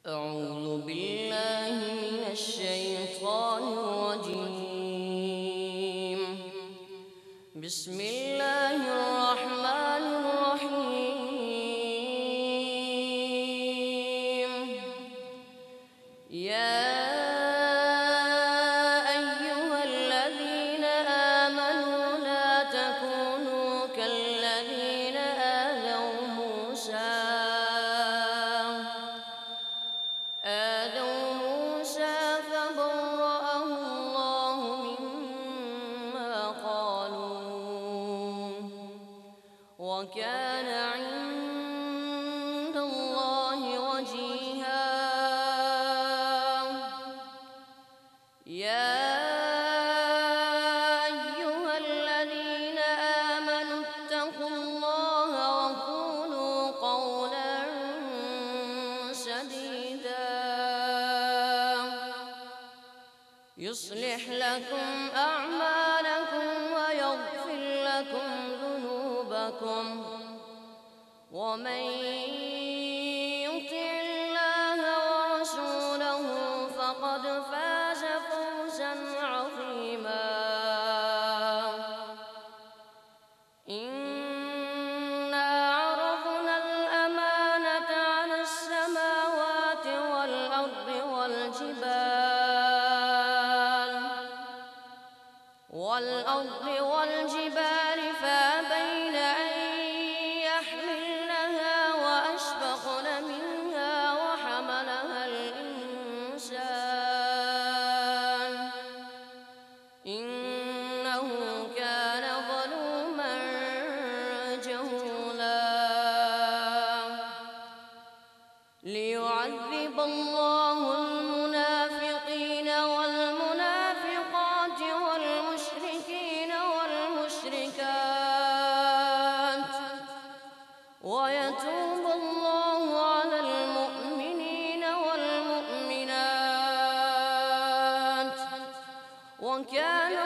أعوذ بالله من الشيطان الرجيم. بسم الله الرحمن الرحيم. يا أيها الذين آمنوا لا تكونوا كالذين آذوا موسى فبرأه الله مما قالوا وكان عند الله وجيها. يا أيها الذين آمنوا اتقوا الله وقولوا قولا سديدا يصلح لكم أعمالكم ويغفر لكم ذنوبكم، ومن يطع الله ورسوله فقد فاز فوزا عظيما. إنا عرضنا الأمانة على السماوات والأرض والجبال فأبين أن يحملنها وأشفقن منها وحملها الإنسان إنه كان ظلوما جهولا. ليعذب الله المنافقين والمنافقات والمشركين والمشركات ويتوب الله على المؤمنين والمؤمنات، وكان